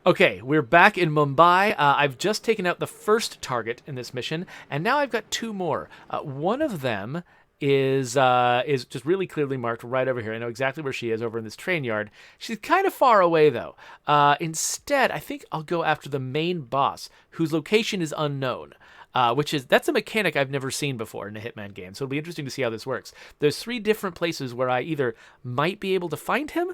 Okay, we're back in Mumbai. I've just taken out the first target in this mission, and now I've got two more. One of them is just really clearly marked right over here. I know exactly where she is, over in this train yard. She's kind of far away though. Instead, I think I'll go after the main boss, whose location is unknown. That's a mechanic I've never seen before in a Hitman game, so it'll be interesting to see how this works. There's three different places where I either might be able to find him,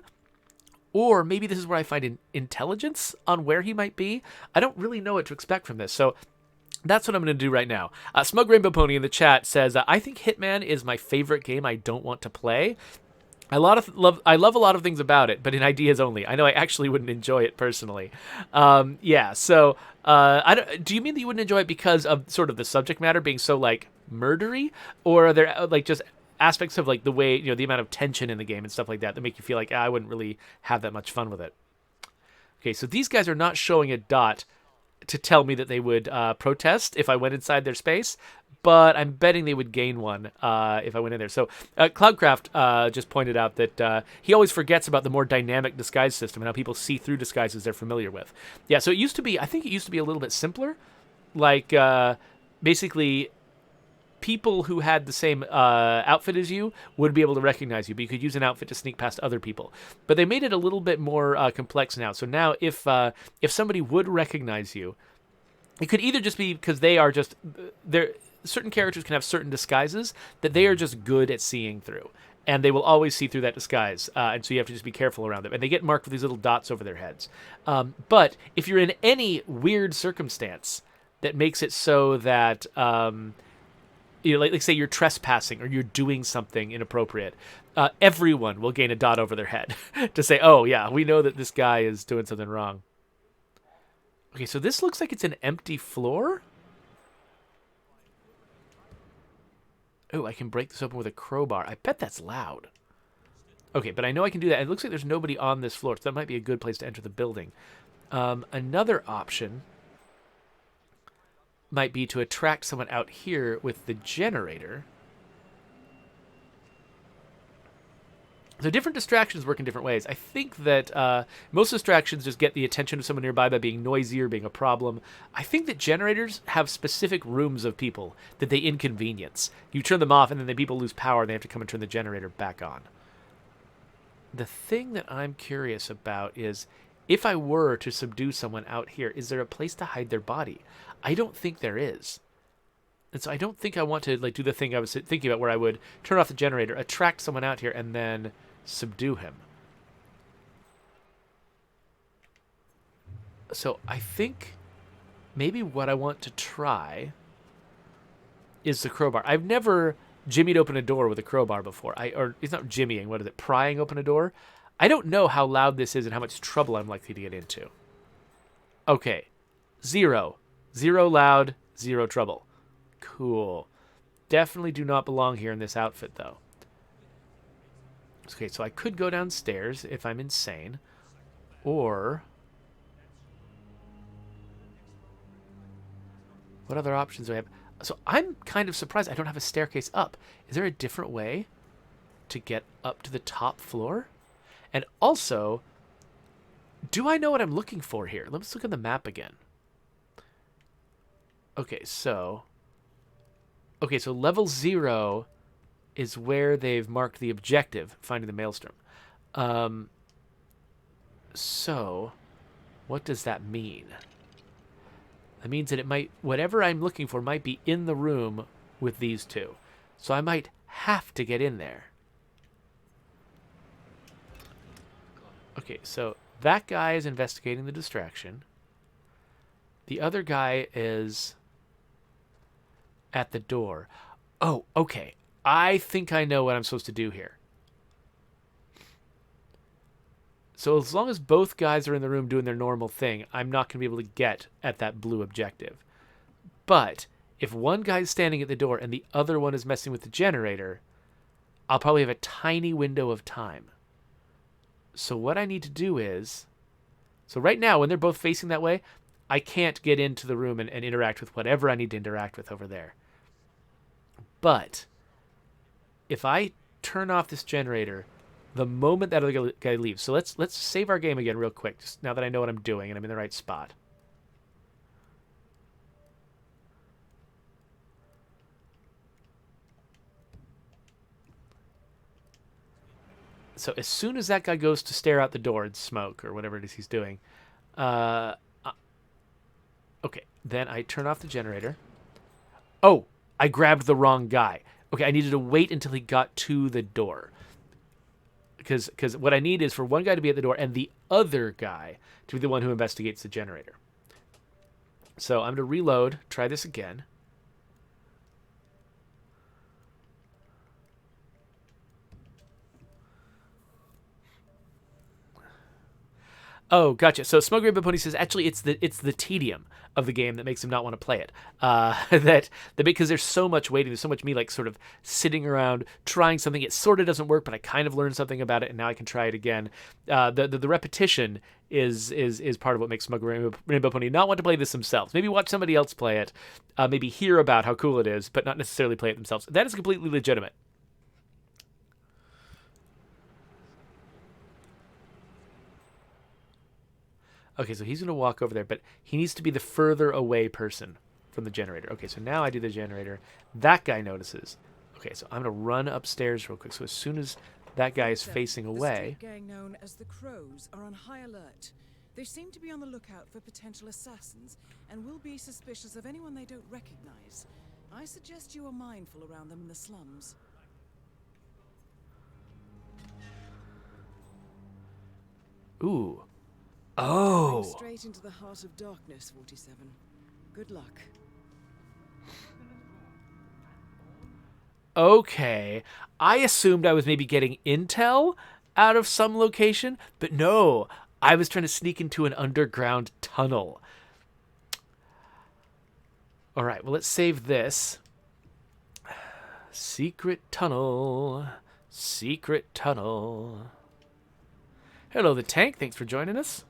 or maybe this is where I find intelligence on where he might be. I don't really know what to expect from this, so that's what I'm going to do right now. Smug Rainbow Pony in the chat says, I think Hitman is my favorite game I don't want to play. I love a lot of things about it, but in ideas only. I know I actually wouldn't enjoy it personally. Yeah, so do you mean that you wouldn't enjoy it because of sort of the subject matter being so, like, murdery? Or are there, like, just aspects of, like, the way, the amount of tension in the game and stuff like that make you feel like I wouldn't really have that much fun with it? Okay, so these guys are not showing a dot to tell me that they would protest if I went inside their space, but I'm betting they would gain one if I went in there. So Cloudcraft just pointed out that he always forgets about the more dynamic disguise system and how people see through disguises they're familiar with. Yeah, so I think it used to be a little bit simpler. Like, basically, people who had the same outfit as you would be able to recognize you, but you could use an outfit to sneak past other people. But they made it a little bit more complex now. So now if somebody would recognize you, it could either just be because they are just certain characters can have certain disguises that they are just good at seeing through, and they will always see through that disguise, and so you have to just be careful around them. And they get marked with these little dots over their heads. But if you're in any weird circumstance that makes it so that like say you're trespassing or you're doing something inappropriate, everyone will gain a dot over their head to say, oh yeah, we know that this guy is doing something wrong. Okay, so this looks like it's an empty floor. Oh, I can break this open with a crowbar. I bet that's loud. Okay, but I know I can do that. It looks like there's nobody on this floor, so that might be a good place to enter the building. Another option might be to attract someone out here with the generator. So different distractions work in different ways. I think that most distractions just get the attention of someone nearby by being noisy or being a problem. I think that generators have specific rooms of people that they inconvenience. You turn them off and then the people lose power and they have to come and turn the generator back on. The thing that I'm curious about is, if I were to subdue someone out here, is there a place to hide their body? I don't think there is. And so I don't think I want to do the thing I was thinking about, where I would turn off the generator, attract someone out here, and then subdue him. So I think maybe what I want to try is the crowbar. I've never jimmied open a door with a crowbar before. Or it's not jimmying, what is it? Prying open a door? I don't know how loud this is and how much trouble I'm likely to get into. Okay. 0. 0 loud, 0 trouble. Cool. Definitely do not belong here in this outfit, though. Okay, so I could go downstairs if I'm insane. Or what other options do I have? So I'm kind of surprised I don't have a staircase up. Is there a different way to get up to the top floor? And also, do I know what I'm looking for here? Let's look at the map again. Okay, so level 0 is where they've marked the objective, finding the Maelstrom. So what does that mean? That means that whatever I'm looking for might be in the room with these two. So I might have to get in there. Okay, so that guy is investigating the distraction. The other guy is at the door. Oh, okay. I think I know what I'm supposed to do here. So as long as both guys are in the room doing their normal thing, I'm not going to be able to get at that blue objective. But if one guy's standing at the door and the other one is messing with the generator, I'll probably have a tiny window of time. So what I need to do is... So right now, when they're both facing that way, I can't get into the room and interact with whatever I need to interact with over there. But if I turn off this generator, the moment that other guy leaves. So let's save our game again real quick, just now that I know what I'm doing and I'm in the right spot. So as soon as that guy goes to stare out the door and smoke or whatever it is he's doing, okay, then I turn off the generator. Oh, I grabbed the wrong guy. Okay, I needed to wait until he got to the door. Because what I need is for one guy to be at the door and the other guy to be the one who investigates the generator. So I'm going to reload, try this again. Oh, gotcha. So Smoke Rainbow Pony says actually it's the tedium of the game that makes him not want to play it. That because there's so much waiting, there's so much me like sort of sitting around trying something. It sort of doesn't work, but I kind of learned something about it, and now I can try it again. The repetition is part of what makes Smoke Rainbow Pony not want to play this themselves. Maybe watch somebody else play it, maybe hear about how cool it is, but not necessarily play it themselves. That is completely legitimate. Okay, so he's going to walk over there, but he needs to be the further away person from the generator. Okay, so now I do the generator. That guy notices. Okay, so I'm going to run upstairs real quick. So as soon as that guy is facing away... The gang known as the Crows are on high alert. They seem to be on the lookout for potential assassins and will be suspicious of anyone they don't recognize. I suggest you are mindful around them in the slums. Ooh. Oh. Straight into the heart of darkness, 47. Good luck. Okay. I assumed I was maybe getting intel out of some location, but no. I was trying to sneak into an underground tunnel. All right, well, let's save this. Secret tunnel. Secret tunnel. Hello, the tank. Thanks for joining us.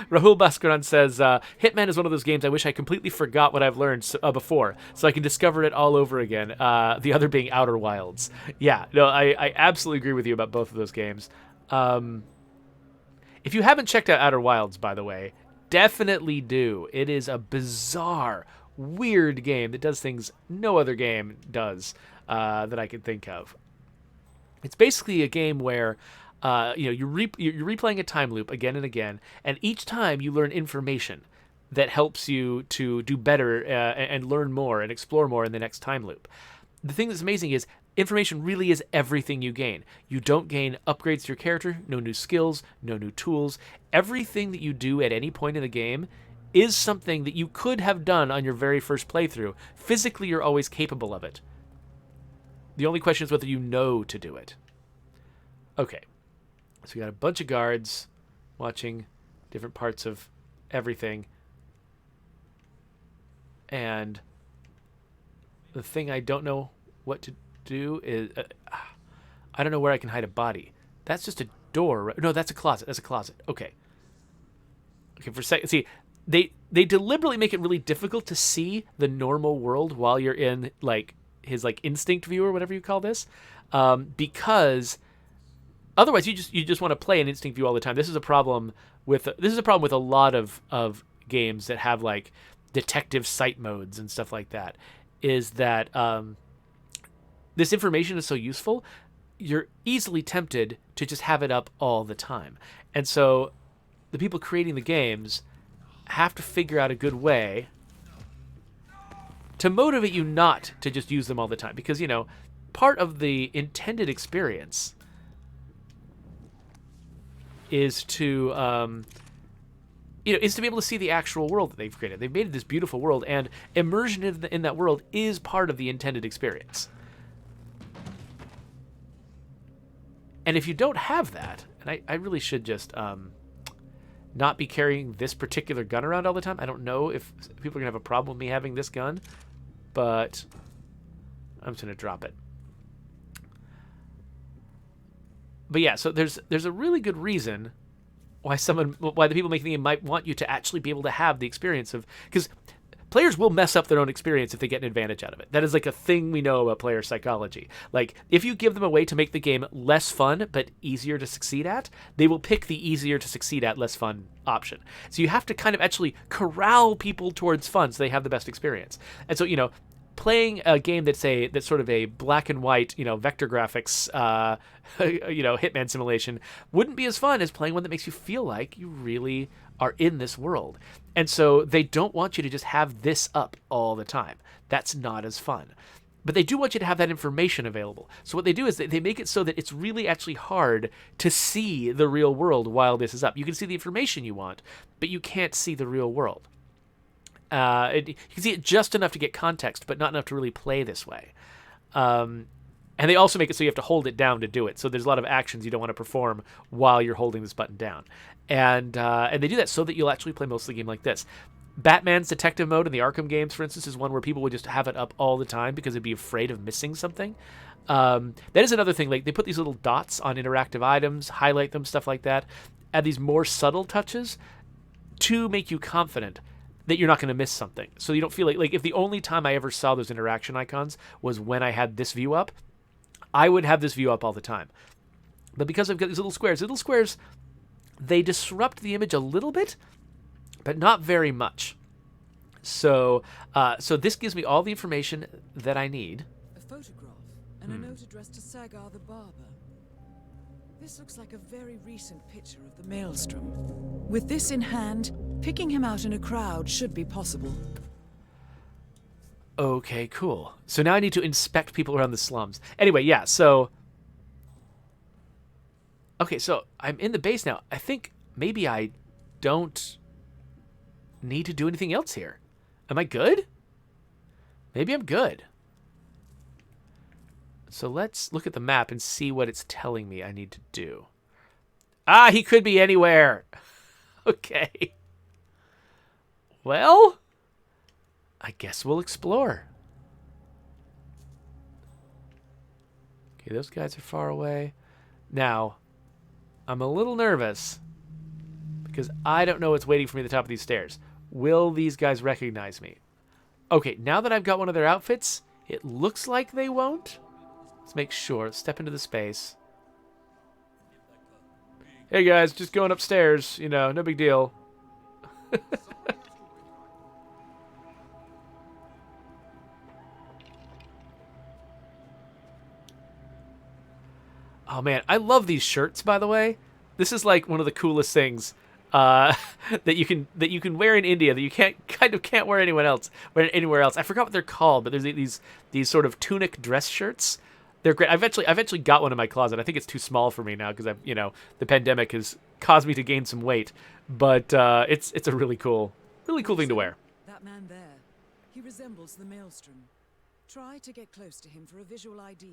Rahul Bhaskaran says, Hitman is one of those games I wish I completely forgot what I've learned before, so I can discover it all over again. The other being Outer Wilds. Yeah, no, I absolutely agree with you about both of those games. If you haven't checked out Outer Wilds, by the way, definitely do. It is a bizarre, weird game that does things no other game does that I can think of. It's basically a game where you're replaying a time loop again and again, and each time you learn information that helps you to do better and learn more and explore more in the next time loop. The thing that's amazing is information really is everything you gain. You don't gain upgrades to your character, no new skills, no new tools. Everything that you do at any point in the game is something that you could have done on your very first playthrough. Physically, you're always capable of it. The only question is whether you know to do it. Okay. So we got a bunch of guards watching different parts of everything. And the thing I don't know what to do is... I don't know where I can hide a body. That's just a door. Right? No, that's a closet. That's a closet. Okay. Okay, for a second. See, they deliberately make it really difficult to see the normal world while you're in, like, his, like, instinct view or whatever you call this. Because... otherwise, you just want to play an instinct view all the time. This is a problem with a lot of games that have like detective sight modes and stuff like that. Is that this information is so useful, you're easily tempted to just have it up all the time. And so, the people creating the games have to figure out a good way to motivate you not to just use them all the time, because part of the intended experience is to is to be able to see the actual world that they've created. They've made this beautiful world, and immersion in that world is part of the intended experience. And if you don't have that, and I really should just not be carrying this particular gun around all the time. I don't know if people are going to have a problem with me having this gun, but I'm just going to drop it. But yeah, so there's a really good reason why the people making the game might want you to actually be able to have the experience of, because players will mess up their own experience if they get an advantage out of it. That is like a thing we know about player psychology. Like, if you give them a way to make the game less fun but easier to succeed at, they will pick the easier to succeed at, less fun option. So you have to kind of actually corral people towards fun so they have the best experience. And so, playing a game that's sort of a black and white, vector graphics, Hitman simulation wouldn't be as fun as playing one that makes you feel like you really are in this world. And so they don't want you to just have this up all the time. That's not as fun. But they do want you to have that information available. So what they do is they make it so that it's really actually hard to see the real world while this is up. You can see the information you want, but you can't see the real world. You can see it just enough to get context, but not enough to really play this way. And they also make it so you have to hold it down to do it. So there's a lot of actions you don't want to perform while you're holding this button down. And they do that so that you'll actually play most of the game like this. Batman's detective mode in the Arkham games, for instance, is one where people would just have it up all the time because they'd be afraid of missing something. That is another thing. Like, they put these little dots on interactive items, highlight them, stuff like that, add these more subtle touches to make you confident that you're not going to miss something. So you don't feel like if the only time I ever saw those interaction icons was when I had this view up, I would have this view up all the time. But because I've got these little squares, they disrupt the image a little bit, but not very much. So this gives me all the information that I need. A photograph and a note addressed to Sagar the barber. This looks like a very recent picture of the Maelstrom. With this in hand, picking him out in a crowd should be possible. Okay, cool. So now I need to inspect people around the slums. Anyway, yeah, so... Okay, so I'm in the base now. I think maybe I don't need to do anything else here. Am I good? Maybe I'm good. So let's look at the map and see what it's telling me I need to do. Ah, he could be anywhere. Okay. Well, I guess we'll explore. Okay, those guys are far away. Now, I'm a little nervous because I don't know what's waiting for me at the top of these stairs. Will these guys recognize me? Okay, now that I've got one of their outfits, it looks like they won't. Let's make sure. Let's step into the space. Hey guys, just going upstairs. No big deal. Oh man, I love these shirts, by the way. This is like one of the coolest things that you can wear in India that you can't wear anywhere else. I forgot what they're called, but there's these sort of tunic dress shirts. They're great. I've actually got one in my closet. I think it's too small for me now because the pandemic has caused me to gain some weight. But it's a really cool thing to wear. That man there, he resembles the Maelstrom. Try to get close to him for a visual ID.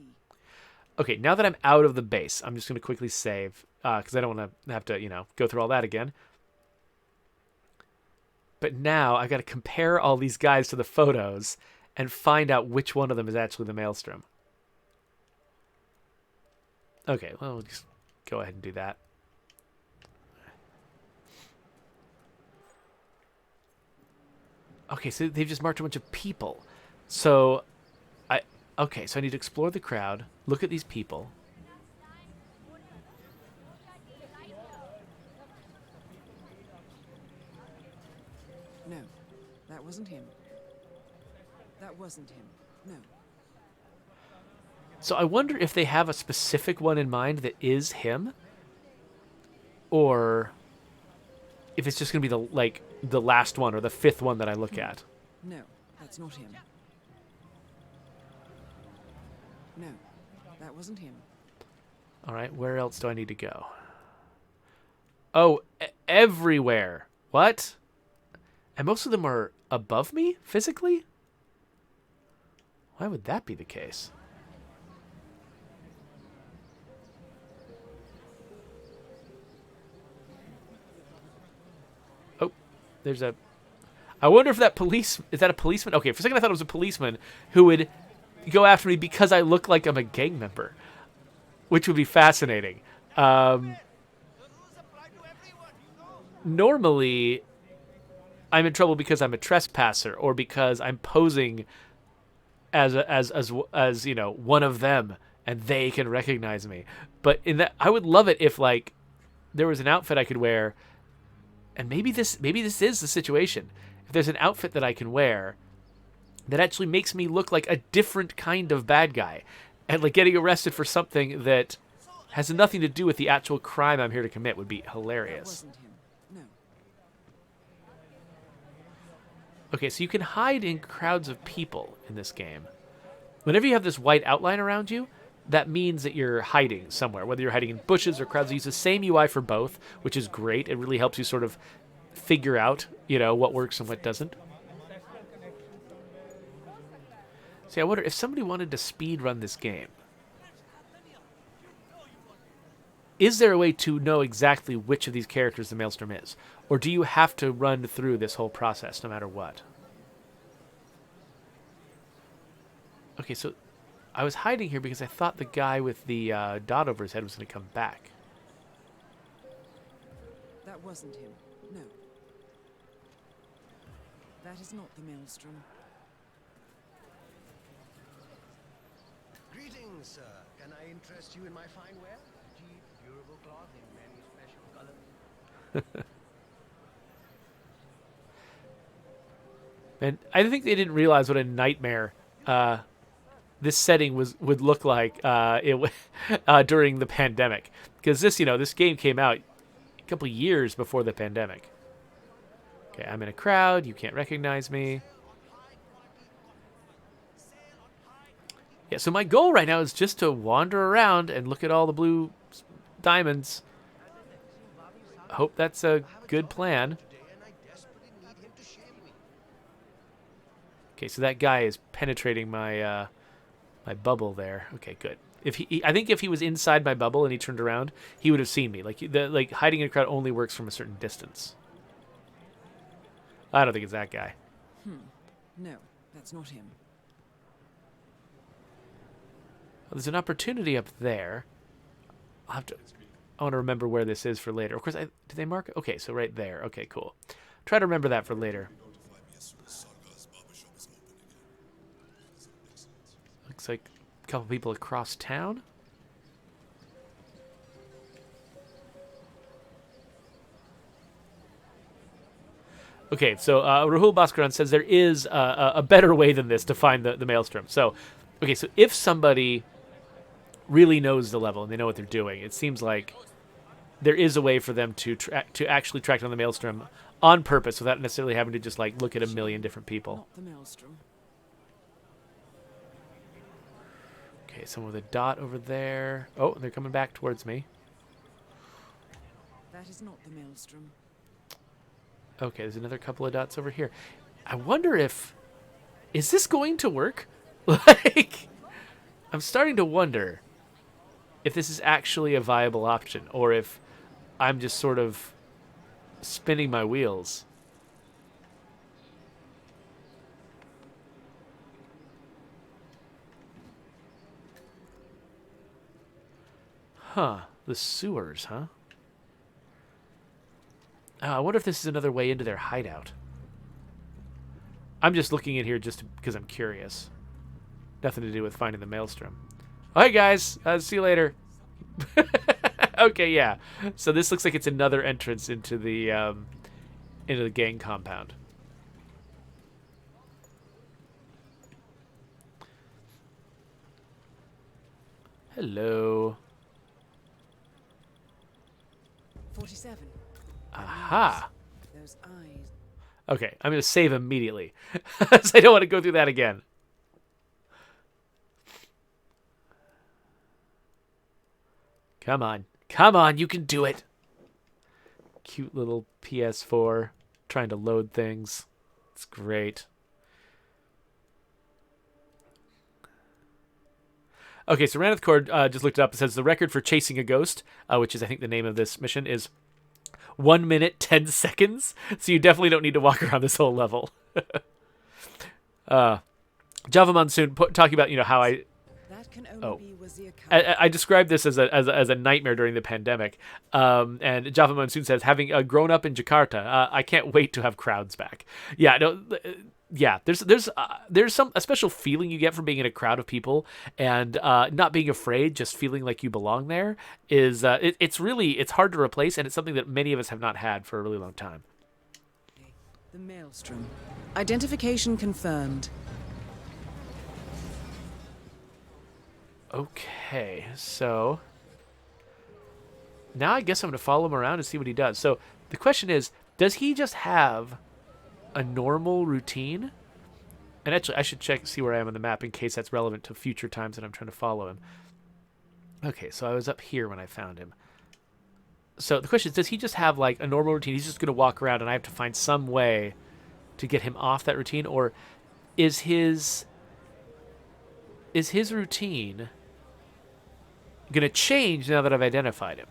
Okay, now that I'm out of the base, I'm just going to quickly save because I don't want to have to go through all that again. But now I've got to compare all these guys to the photos and find out which one of them is actually the Maelstrom. Okay, well, we'll just go ahead and do that. Okay, so they've just marked a bunch of people. So I need to explore the crowd, look at these people. No, that wasn't him. That wasn't him. No. So I wonder if they have a specific one in mind that is him, or if it's just going to be the last one or the fifth one that I look at. No, that's not him. No, that wasn't him. All right, where else do I need to go? Oh, everywhere. What? And most of them are above me physically? Why would that be the case? Oh, there's a... I wonder if that police... Is that a policeman? Okay, for a second I thought it was a policeman who would go after me because I look like I'm a gang member, which would be fascinating. Normally, I'm in trouble because I'm a trespasser or because I'm posing as you know, one of them and they can recognize me. But in that, I would love it if like there was an outfit I could wear, and maybe this is the situation. If there's an outfit that I can wear that actually makes me look like a different kind of bad guy, and like getting arrested for something that has nothing to do with the actual crime I'm here to commit would be That hilarious. wasn't him. No. Okay, so you can hide in crowds of people in this game. Whenever you have this white outline around you, that means that you're hiding somewhere. Whether you're hiding in bushes or crowds, they use the same UI for both, which is great. It really helps you sort of figure out, you know, what works and what doesn't. See, I wonder if somebody wanted to speed run this game, is there a way to know exactly which of these characters the Maelstrom is? Or do you have to run through this whole process no matter what? Okay, so I was hiding here because I thought the guy with the dot over his head was going to come back. That wasn't him. No. That is not the Maelstrom. Greetings, sir. Can I interest you in my fine wear? Cheap, durable cloth in many special colors. And I think they didn't realize what a nightmare this setting would look like during the pandemic, because this game came out a couple years before the pandemic. Okay, I'm in a crowd. You can't recognize me. Yeah, so my goal right now is just to wander around and look at all the blue diamonds. Hope that's a good plan. Okay, so that guy is penetrating my my bubble there. Okay, good. I think if he was inside my bubble and he turned around, he would have seen me. Like hiding in a crowd only works from a certain distance. I don't think it's that guy. No, that's not him. There's an opportunity up there. I want to remember where this is for later. Of course, did they mark it? Okay, so right there. Okay, cool. Try to remember that for later. Looks like a couple people across town. Okay, so Rahul Bhaskaran says there is a better way than this to find the Maelstrom. So, okay, so if somebody really knows the level and they know what they're doing, it seems like there is a way for them to actually track down the Maelstrom on purpose without necessarily having to just like look at a million different people. Not the Maelstrom. Okay, someone with a dot over there. Oh, they're coming back towards me. That is not the Maelstrom. Okay, there's another couple of dots over here. I wonder is this going to work? Like, I'm starting to wonder if this is actually a viable option or if I'm just sort of spinning my wheels. Huh, the sewers, huh? I wonder if this is another way into their hideout. I'm just looking in here just because I'm curious. Nothing to do with finding the Maelstrom. All right, guys. See you later. Okay, yeah. So this looks like it's another entrance into the gang compound. Hello. 47. Aha. Those eyes. Okay, I'm going to save immediately. So I don't want to go through that again. Come on. Come on, you can do it. Cute little PS4 trying to load things. It's great. Okay, so Ranith Cord just looked it up. It says the record for chasing a ghost, which is I think the name of this mission, is 1 minute, 10 seconds. So you definitely don't need to walk around this whole level. Java Monsoon talking about, how I can only Oh. be Wazir Kale. I described this as a nightmare during the pandemic. And Java Monsoon says, having grown up in Jakarta, I can't wait to have crowds back. Yeah, no, yeah. There's a special feeling you get from being in a crowd of people and not being afraid, just feeling like you belong there. It's hard to replace, and it's something that many of us have not had for a really long time. The Maelstrom. Identification confirmed. Okay, so now I guess I'm going to follow him around and see what he does. So the question is, does he just have a normal routine? And actually, I should see where I am on the map in case that's relevant to future times that I'm trying to follow him. Okay, so I was up here when I found him. So the question is, does he just have like a normal routine? He's just going to walk around and I have to find some way to get him off that routine? Or is his routine going to change now that I've identified him?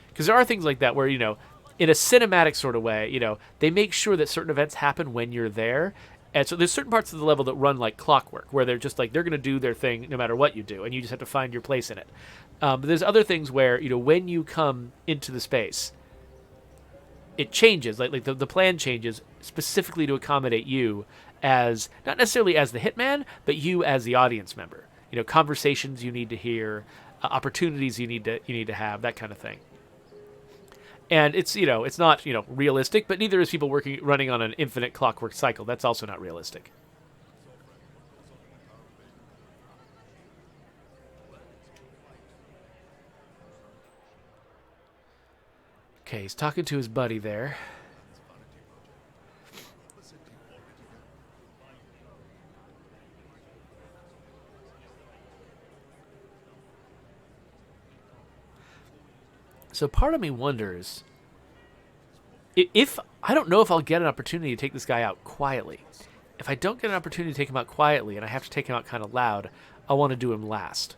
Because there are things like that where, in a cinematic sort of way, they make sure that certain events happen when you're there. And so there's certain parts of the level that run like clockwork, where they're just like, they're going to do their thing no matter what you do, and you just have to find your place in it. But there's other things where, when you come into the space, it changes. Like the plan changes specifically to accommodate you as, not necessarily as the hitman, but you as the audience member. Conversations you need to hear, opportunities you need to have, that kind of thing. And it's it's not realistic, but neither is people running on an infinite clockwork cycle. That's also not realistic. Okay, he's talking to his buddy there. So part of me wonders if I don't know if I'll get an opportunity to take this guy out quietly. If I don't get an opportunity to take him out quietly and I have to take him out kind of loud, I want to do him last.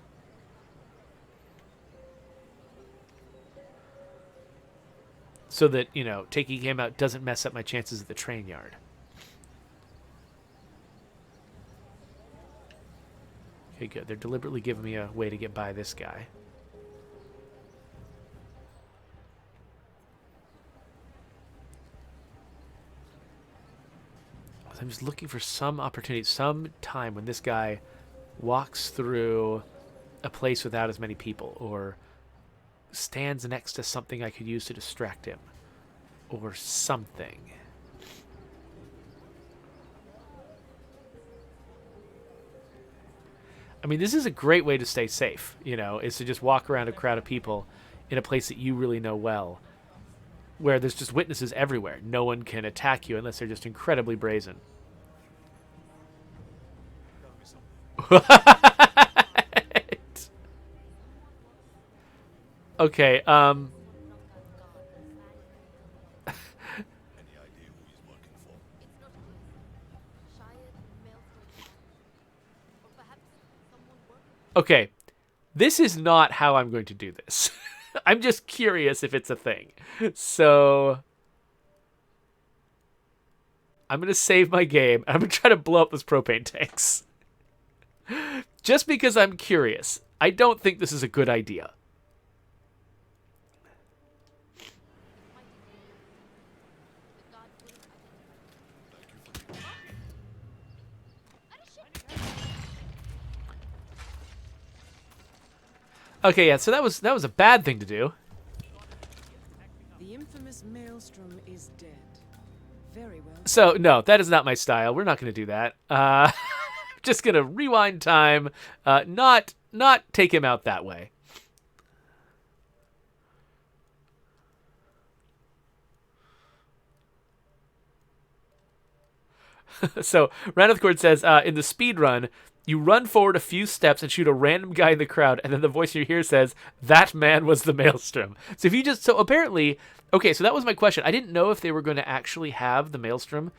So that, taking him out doesn't mess up my chances at the train yard. Okay, good. They're deliberately giving me a way to get by this guy. I'm just looking for some opportunity, some time when this guy walks through a place without as many people, or stands next to something I could use to distract him, or something. I mean, this is a great way to stay safe, is to just walk around a crowd of people in a place that you really know well, where there's just witnesses everywhere. No one can attack you unless they're just incredibly brazen. Okay, okay, this is not how I'm going to do this. I'm just curious if it's a thing. So I'm going to save my game, and I'm going to try to blow up those propane tanks. Just because I'm curious. I don't think this is a good idea. Okay, yeah, so that was a bad thing to do. The infamous Maelstrom is dead. Very well. So, no, that is not my style. We're not going to do that. Just going to rewind time, not take him out that way. So, Ranithcord says, in the speed run, you run forward a few steps and shoot a random guy in the crowd, and then the voice you hear says, "That man was the Maelstrom." So apparently, okay, so that was my question. I didn't know if they were going to actually have the Maelstrom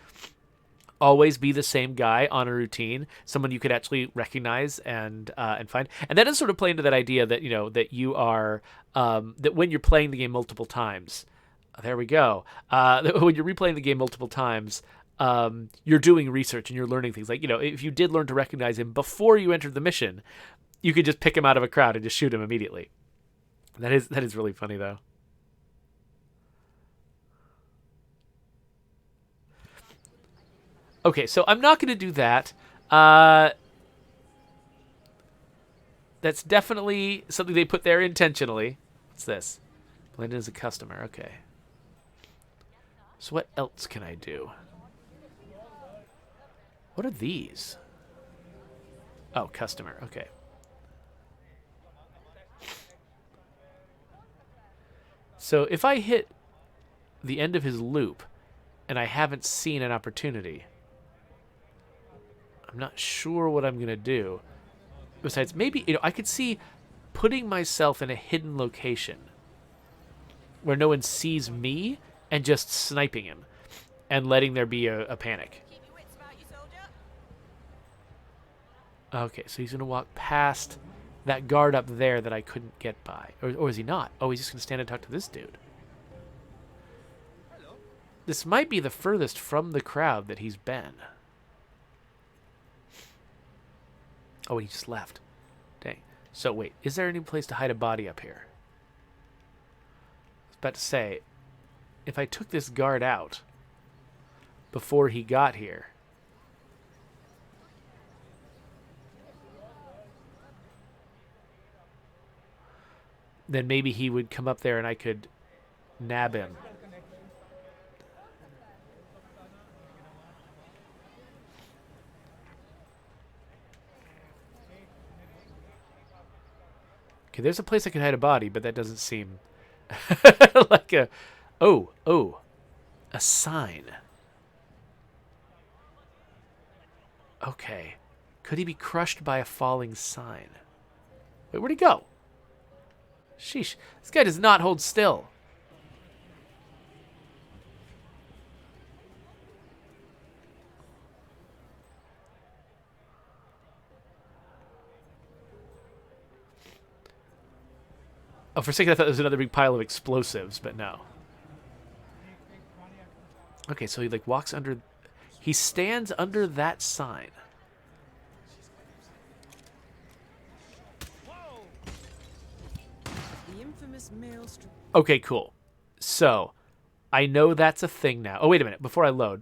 always be the same guy on a routine, someone you could actually recognize and find. And that does sort of play into that idea that, that you are, that when you're playing the game multiple times, there we go, when you're replaying the game multiple times, you're doing research and you're learning things. Like, if you did learn to recognize him before you entered the mission, you could just pick him out of a crowd and just shoot him immediately. That is really funny, though. Okay, so I'm not going to do that. That's definitely something they put there intentionally. What's this? Blend in as a customer. Okay. So what else can I do? What are these? Oh, customer. Okay. So if I hit the end of his loop and I haven't seen an opportunity, I'm not sure what I'm going to do. Besides, maybe, I could see putting myself in a hidden location where no one sees me and just sniping him and letting there be a panic. Okay, so he's going to walk past that guard up there that I couldn't get by. Or is he not? Oh, he's just going to stand and talk to this dude. This might be the furthest from the crowd that he's been. Oh, he just left. Dang. So, wait. Is there any place to hide a body up here? I was about to say, if I took this guard out before he got here, then maybe he would come up there and I could nab him. Okay, there's a place I can hide a body, but that doesn't seem like a... Oh, a sign. Okay. Could he be crushed by a falling sign? Wait, where'd he go? Sheesh. This guy does not hold still. Oh, for a second I thought there was another big pile of explosives, but no. Okay, so he like walks under... He stands under that sign. The infamous Maelstrom. Okay, cool. So, I know that's a thing now. Oh, wait a minute. Before I load,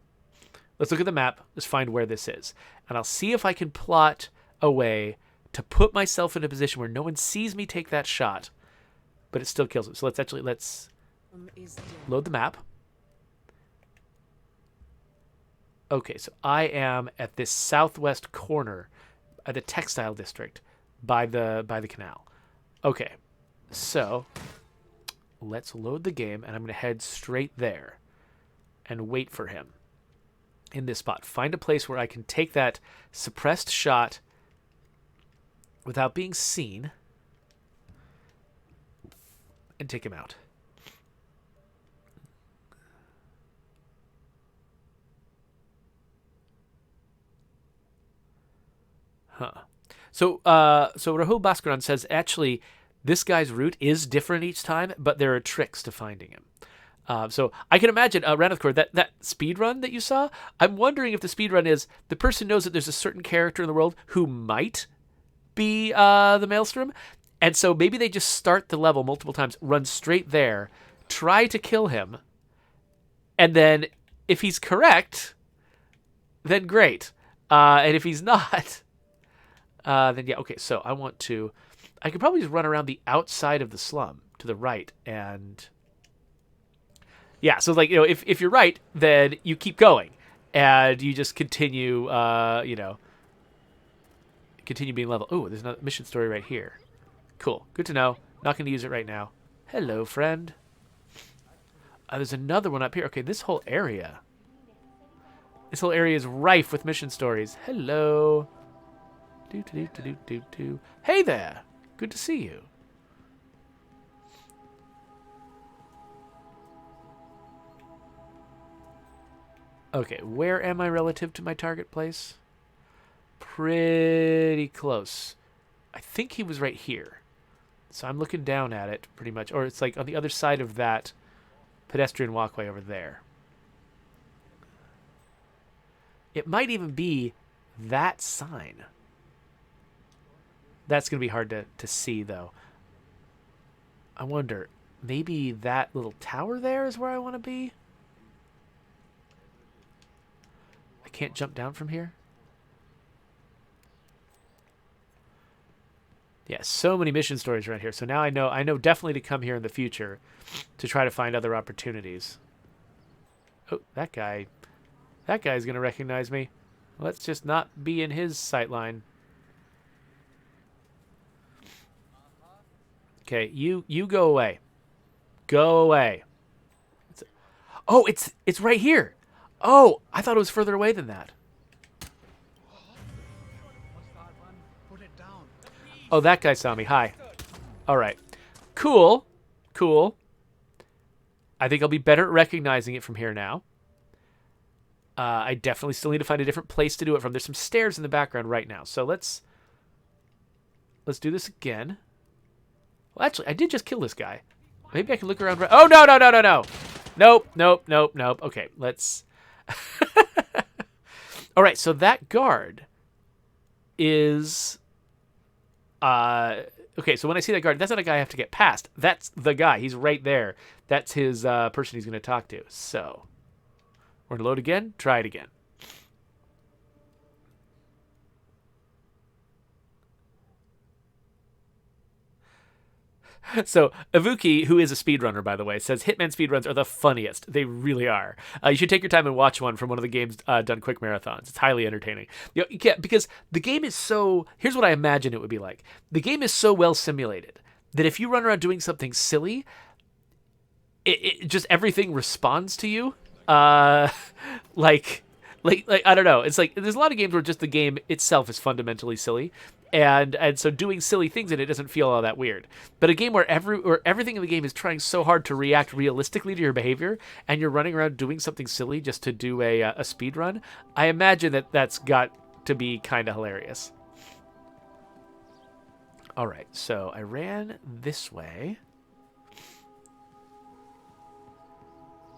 let's look at the map. Let's find where this is. And I'll see if I can plot a way to put myself in a position where no one sees me take that shot, but it still kills him. So let's load the map. Okay, so I am at this southwest corner at the textile district by the canal. Okay, so let's load the game, and I'm going to head straight there and wait for him in this spot. Find a place where I can take that suppressed shot without being seen and take him out. Huh. So Rahul Bhaskaran says, actually, this guy's route is different each time, but there are tricks to finding him. So I can imagine, Ranithcore, that speed run that you saw, I'm wondering if the speed run is the person knows that there's a certain character in the world who might be the Maelstrom, and so maybe they just start the level multiple times, run straight there, try to kill him, and then if he's correct, then great. And if he's not, then yeah, okay, so I could probably just run around the outside of the slum to the right, and yeah, so like, if you're right, then you keep going, and you just continue, continue being level. Oh, there's another mission story right here. Cool, good to know. Not going to use it right now. Hello, friend. There's another one up here. Okay, this whole area is rife with mission stories. Hello. Hey there. Good to see you. Okay, where am I relative to my target place? Pretty close. I think he was right here. So I'm looking down at it pretty much. Or it's like on the other side of that pedestrian walkway over there. It might even be that sign. That's going to be hard to see, though. I wonder, maybe that little tower there is where I want to be? I can't jump down from here? Yeah, so many mission stories around here. So now I know definitely to come here in the future to try to find other opportunities. Oh, that guy's going to recognize me. Let's just not be in his sight line. Okay, you go away. Go away. Oh, it's right here. Oh, I thought it was further away than that. Oh, that guy saw me. Hi. All right. Cool. Cool. I think I'll be better at recognizing it from here now. I definitely still need to find a different place to do it from. There's some stairs in the background right now. So let's do this again. Well, actually, I did just kill this guy. Maybe I can look around. Oh, no, no, no, no, no. Nope, nope, nope, nope. Okay, let's... All right, so that guard is... Okay, so when I see that guard, that's not a guy I have to get past. That's the guy. He's right there. That's his person he's going to talk to. So, we're going to load again. Try it again. So, Ivuki, who is a speedrunner, by the way, says Hitman speedruns are the funniest. They really are. You should take your time and watch one from one of the games done quick marathons. It's highly entertaining. Yeah, because the game is so... Here's what I imagine it would be like. The game is so well simulated that if you run around doing something silly, it just everything responds to you. Like I don't know. It's like there's a lot of games where just the game itself is fundamentally silly. And so doing silly things in it doesn't feel all that weird. But a game where everything in the game is trying so hard to react realistically to your behavior, and you're running around doing something silly just to do a speed run, I imagine that's got to be kind of hilarious. All right, so I ran this way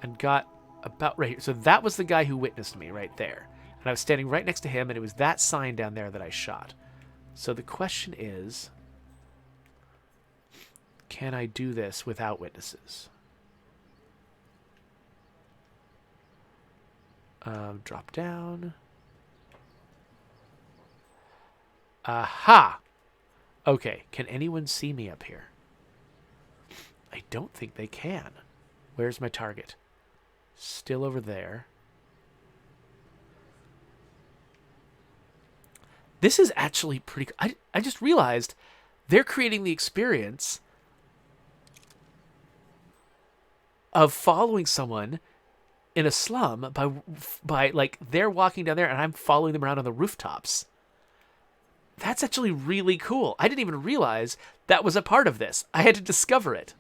and got about right here. So that was the guy who witnessed me right there. And I was standing right next to him, and it was that sign down there that I shot. So the question is, can I do this without witnesses? Drop down. Aha! Okay, can anyone see me up here? I don't think they can. Where's my target? Still over there. This is actually pretty... I just realized they're creating the experience of following someone in a slum by like, they're walking down there and I'm following them around on the rooftops. That's actually really cool. I didn't even realize that was a part of this. I had to discover it.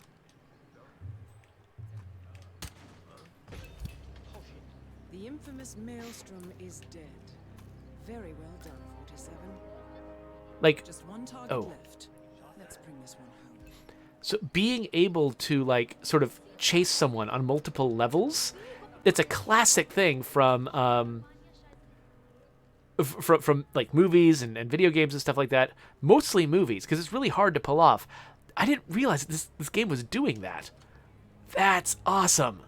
The infamous Maelstrom is dead. Very well done, 47. Like, Just one target left. Let's bring this one home. So being able to like sort of chase someone on multiple levels, it's a classic thing from like movies and video games and stuff like that. Mostly movies, because it's really hard to pull off. I didn't realize that this game was doing that. That's awesome.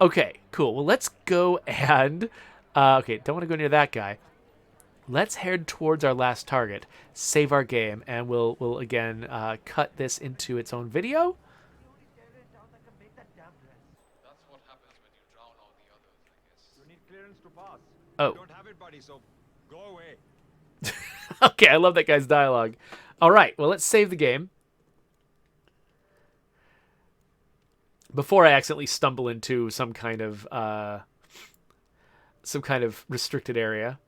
Okay, cool. Well, let's go and... okay, don't want to go near that guy. Let's head towards our last target, save our game, and we'll again cut this into its own video. That's what happens when you drown all the others, I guess. You need clearance to pass. Oh. You don't have it, buddy, so go away. Okay, I love that guy's dialogue. All right, well, let's save the game. Before I accidentally stumble into some kind of restricted area.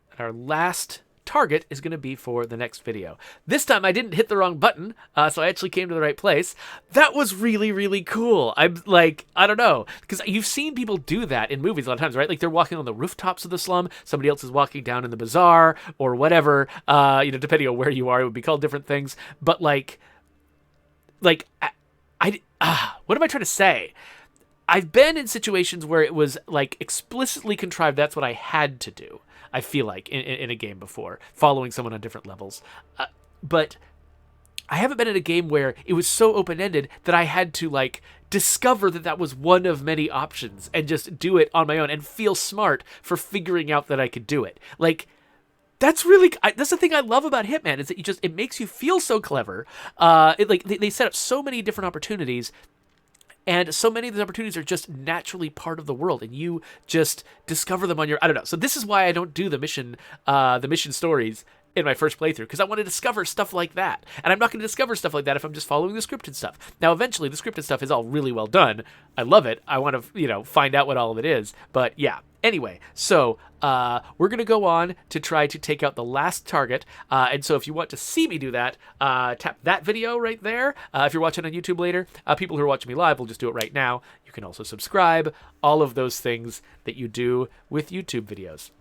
And our last target is going to be for the next video. This time I didn't hit the wrong button, so I actually came to the right place. That was really, really cool. I'm like, I don't know, because you've seen people do that in movies a lot of times, right? Like they're walking on the rooftops of the slum, somebody else is walking down in the bazaar or whatever, depending on where you are, it would be called different things. But what am I trying to say? I've been in situations where it was like explicitly contrived. That's what I had to do. I feel like, in a game before, following someone on different levels. But I haven't been in a game where it was so open-ended that I had to, like, discover that that was one of many options and just do it on my own and feel smart for figuring out that I could do it. Like, that's the thing I love about Hitman, is that it makes you feel so clever. They set up so many different opportunities, and so many of those opportunities are just naturally part of the world, and you just discover them on your, I don't know. So this is why I don't do the mission stories in my first playthrough, because I want to discover stuff like that. And I'm not going to discover stuff like that if I'm just following the scripted stuff. Now, eventually, the scripted stuff is all really well done. I love it. I want to, find out what all of it is. But yeah. Anyway, so we're going to go on to try to take out the last target. And so if you want to see me do that, tap that video right there. If you're watching on YouTube later, people who are watching me live will just do it right now. You can also subscribe, all of those things that you do with YouTube videos.